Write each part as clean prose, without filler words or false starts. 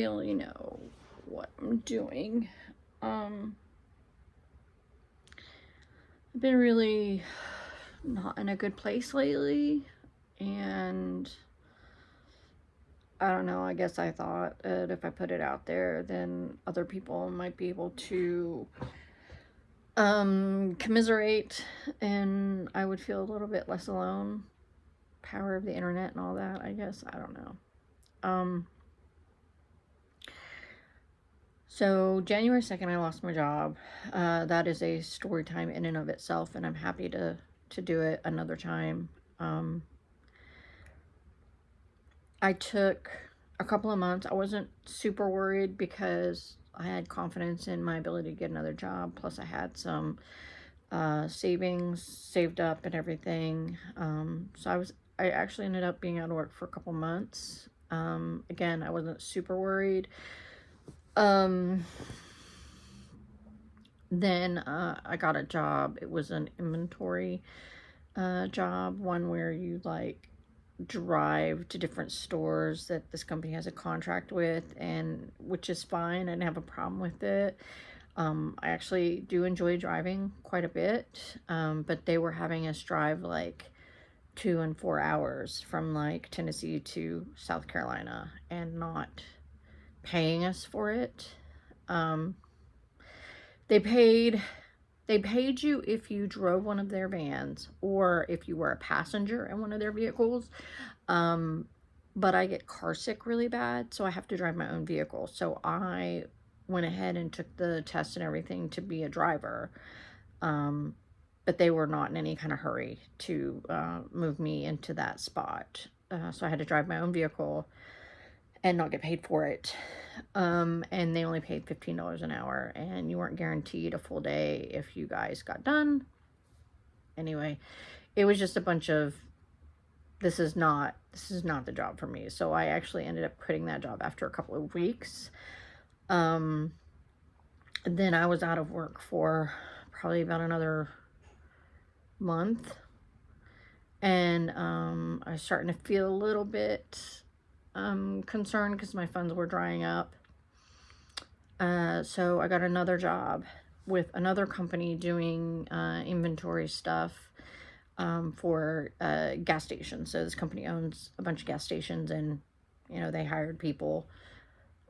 really know what I'm doing. I've been really not in a good place lately, and I don't know, I guess I thought that if I put it out there, then other people might be able to commiserate, and I would feel a little bit less alone. Power of the internet and all that, I guess. I don't know. So January 2nd, I lost my job. That is a story time in and of itself, and I'm happy to do it another time. I took a couple of months. I wasn't super worried because I had confidence in my ability to get another job. Plus, I had some savings saved up and everything. So I actually ended up being out of work for a couple months. Again, I wasn't super worried. Then I got a job. It was an inventory job, one where you like drive to different stores that this company has a contract with, and which is fine. I didn't have a problem with it. I actually do enjoy driving quite a bit, but they were having us drive like 2 and 4 hours from like Tennessee to South Carolina and not paying us for it. They paid you if you drove one of their vans or if you were a passenger in one of their vehicles. But I get car sick really bad, so I have to drive my own vehicle. So I went ahead and took the test and everything to be a driver. But they were not in any kind of hurry to move me into that spot. So I had to drive my own vehicle and not get paid for it. And they only paid $15 an hour, and you weren't guaranteed a full day if you guys got done. Anyway, it was just a bunch of, this is not the job for me. So I actually ended up quitting that job after a couple of weeks. Then I was out of work for probably about another month, and I was starting to feel a little bit concerned because my funds were drying up. So I got another job with another company doing inventory stuff for gas stations. So this company owns a bunch of gas stations, and they hired people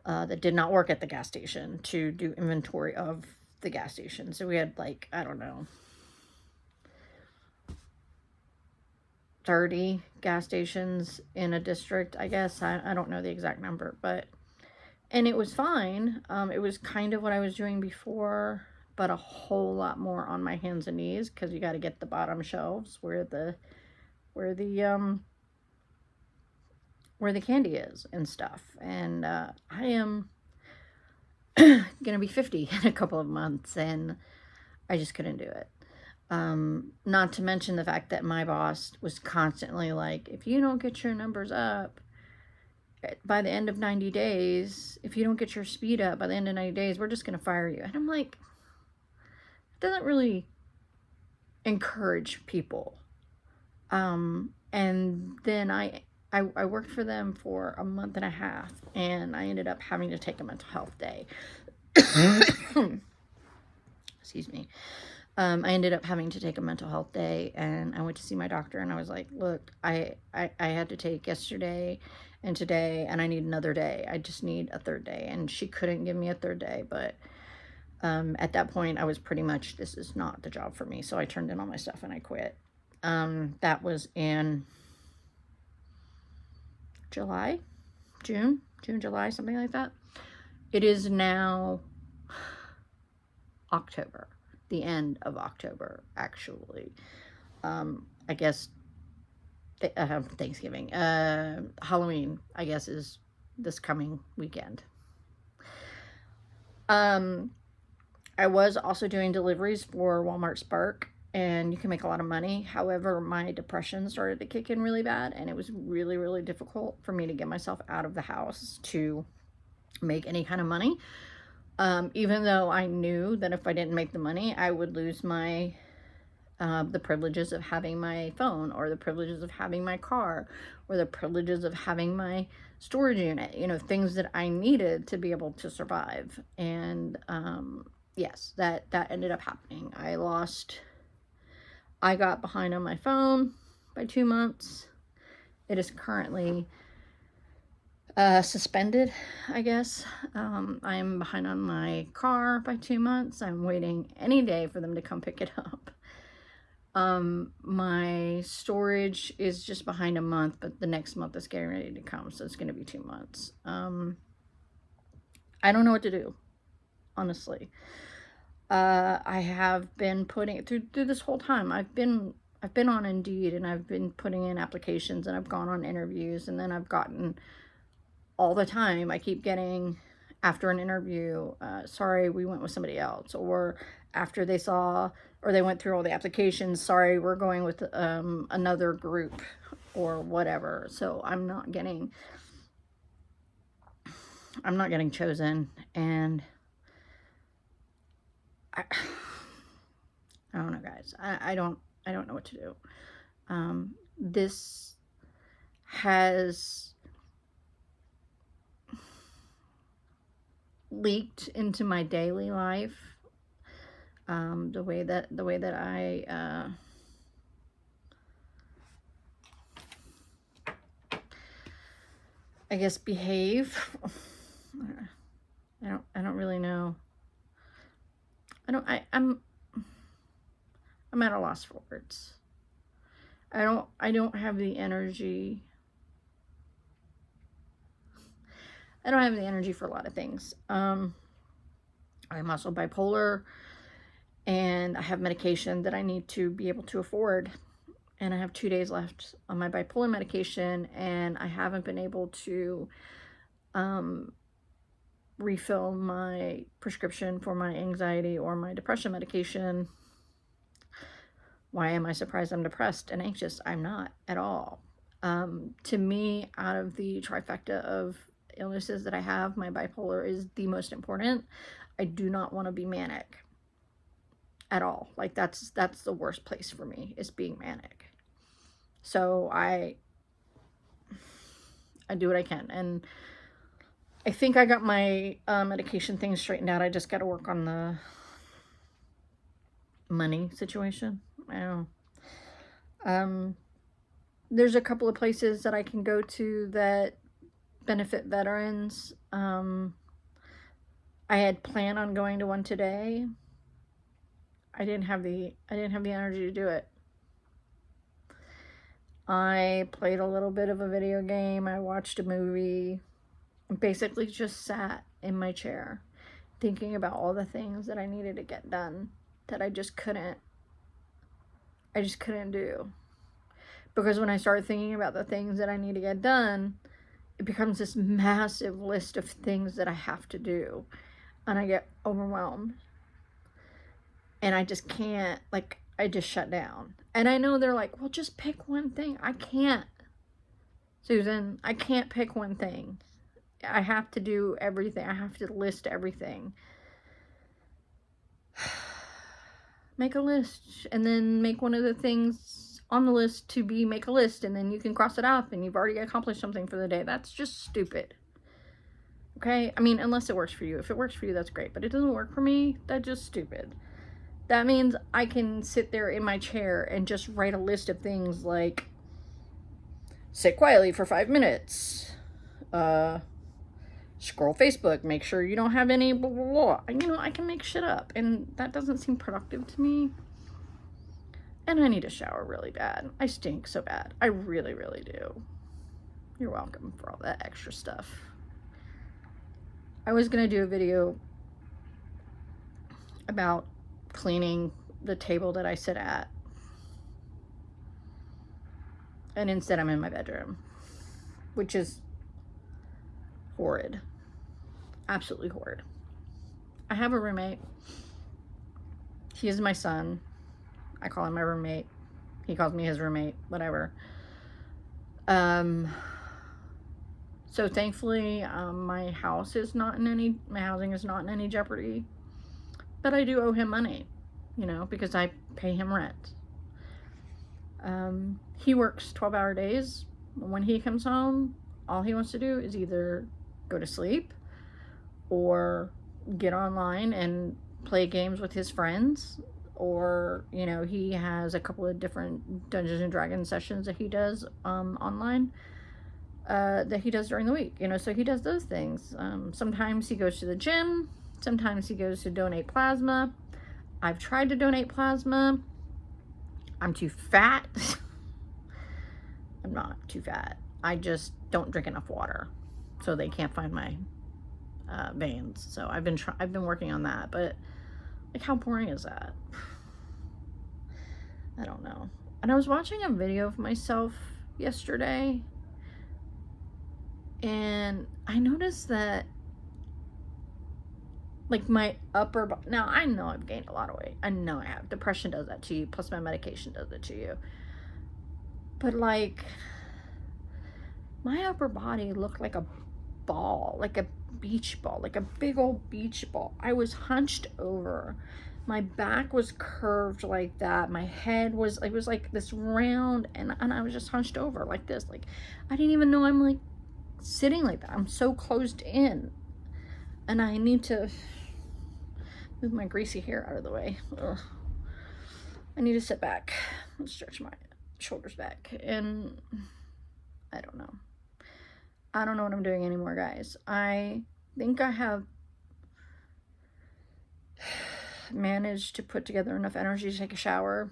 that did not work at the gas station to do inventory of the gas station. So we had like, I don't know, 30 gas stations in a district, I guess. I don't know the exact number, and it was fine. It was kind of what I was doing before, but a whole lot more on my hands and knees, because you got to get the bottom shelves where the candy is and stuff. And I am gonna be 50 in a couple of months, and I just couldn't do it. Not to mention the fact that my boss was constantly like, if you don't get your numbers up by the end of 90 days, if you don't get your speed up by the end of 90 days, we're just going to fire you. And I'm like, it doesn't really encourage people. And then I worked for them for a month and a half, and I ended up having to take a mental health day. Excuse me. I ended up having to take a mental health day, and I went to see my doctor, and I was like, look, I had to take yesterday and today, and I need another day. I just need a third day. And she couldn't give me a third day, but at that point I was pretty much, this is not the job for me. So I turned in all my stuff and I quit. That was in July, June, July, something like that. It is now October. The end of October, actually. I guess Thanksgiving, Halloween, I guess, is this coming weekend. I was also doing deliveries for Walmart Spark, and you can make a lot of money. However, my depression started to kick in really bad, and it was really, really difficult for me to get myself out of the house to make any kind of money. Even though I knew that if I didn't make the money, I would lose my the privileges of having my phone, or the privileges of having my car, or the privileges of having my storage unit, you know, things that I needed to be able to survive. And yes, that ended up happening. I got behind on my phone by 2 months. It is currently suspended, I guess. I'm behind on my car by 2 months. I'm waiting any day for them to come pick it up. My storage is just behind a month, but the next month is getting ready to come, so it's going to be 2 months. I don't know what to do, honestly. I have been putting through this whole time. I've been on Indeed, and I've been putting in applications, and I've gone on interviews, and then I've gotten, all the time, I keep getting, after an interview, sorry, we went with somebody else. Or after they saw, or they went through all the applications, sorry, we're going with another group, or whatever. So I'm not getting chosen. And I don't know, guys. I don't know what to do. This has leaked into my daily life. The way that I guess behave. I don't really know. I'm at a loss for words. I don't have the energy. I don't have the energy for a lot of things. I'm also bipolar, and I have medication that I need to be able to afford. And I have 2 days left on my bipolar medication, and I haven't been able to refill my prescription for my anxiety or my depression medication. Why am I surprised I'm depressed and anxious? I'm not at all. To me, out of the trifecta of illnesses that I have, my bipolar is the most important. I do not want to be manic at all. Like, that's the worst place for me, is being manic. So I do what I can, and I think I got my medication things straightened out. I just got to work on the money situation. I don't know. There's a couple of places that I can go to that benefit veterans. I had planned on going to one today. I didn't have the energy to do it. I played a little bit of a video game. I watched a movie. Basically just sat in my chair thinking about all the things that I needed to get done that I just couldn't do. Because when I start thinking about the things that I need to get done, it becomes this massive list of things that I have to do, and I get overwhelmed, and I just can't, like, I just shut down. And I know they're like, well, just pick one thing. I can't, Susan. I can't pick one thing. I have to do everything. I have to list everything. Make a list, and then make one of the things on the list to be make a list, and then you can cross it off, and you've already accomplished something for the day. That's just stupid. Okay? I mean, unless it works for you. If it works for you, that's great. But it doesn't work for me. That's just stupid. That means I can sit there in my chair and just write a list of things like, sit quietly for 5 minutes. Scroll Facebook. Make sure you don't have any blah, blah, blah. You know, I can make shit up. And that doesn't seem productive to me. And I need a shower really bad. I stink so bad. I really, really do. You're welcome for all that extra stuff. I was going to do a video about cleaning the table that I sit at. And instead I'm in my bedroom, which is horrid. Absolutely horrid. I have a roommate. He is my son. I call him my roommate. He calls me his roommate, whatever. So thankfully, my housing is not in any jeopardy. But I do owe him money, you know, because I pay him rent. He works 12-hour days. When he comes home, all he wants to do is either go to sleep or get online and play games with his friends, or he has a couple of different Dungeons and Dragons sessions that he does online, that he does during the week. So he does those things. Sometimes he goes to the gym, sometimes he goes to donate plasma. I've tried to donate plasma. I'm too fat. I'm not too fat. I just don't drink enough water, so they can't find my veins. So I've been working on that, but like, how boring is that? I don't know. And I was watching a video of myself yesterday, and I noticed that, like, my upper body, now I know I've gained a lot of weight. I know I have. Depression does that to you, plus my medication does it to you. But like, my upper body looked like a ball, like a beach ball, like a big old beach ball. I was hunched over. My back was curved like that. My head was, it was like this round, and I was just hunched over like this. Like, I didn't even know I'm like sitting like that. I'm so closed in. And I need to move my greasy hair out of the way. Ugh. I need to sit back and stretch my shoulders back. And I don't know. I don't know what I'm doing anymore, guys. I think I have managed to put together enough energy to take a shower.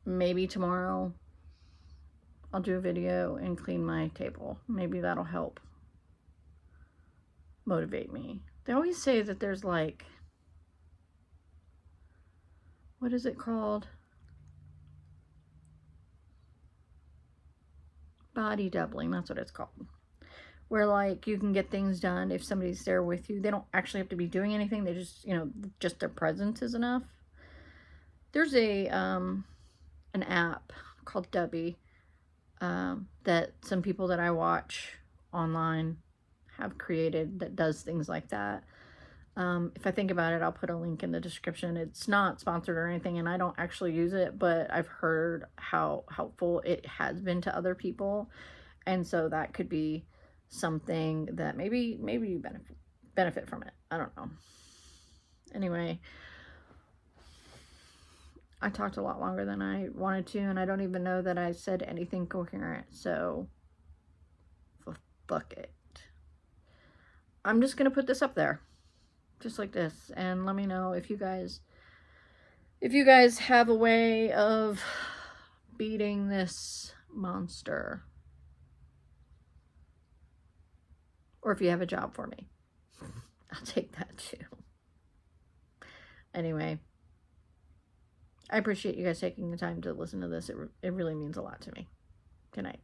Maybe tomorrow I'll do a video and clean my table. Maybe that'll help motivate me. They always say that there's like, what is it called? Body doubling, that's what it's called. Where like you can get things done if somebody's there with you. They don't actually have to be doing anything. They just, just their presence is enough. There's an app called Dubby that some people that I watch online have created that does things like that. If I think about it, I'll put a link in the description. It's not sponsored or anything, and I don't actually use it, but I've heard how helpful it has been to other people, and so that could be something that maybe you benefit from it. I don't know. Anyway, I talked a lot longer than I wanted to, and I don't even know that I said anything coherent, so fuck it. I'm just gonna put this up there, just like this, and let me know if you guys have a way of beating this monster, or if you have a job for me. I'll take that too. Anyway, I appreciate you guys taking the time to listen to this. It really means a lot to me. Good night.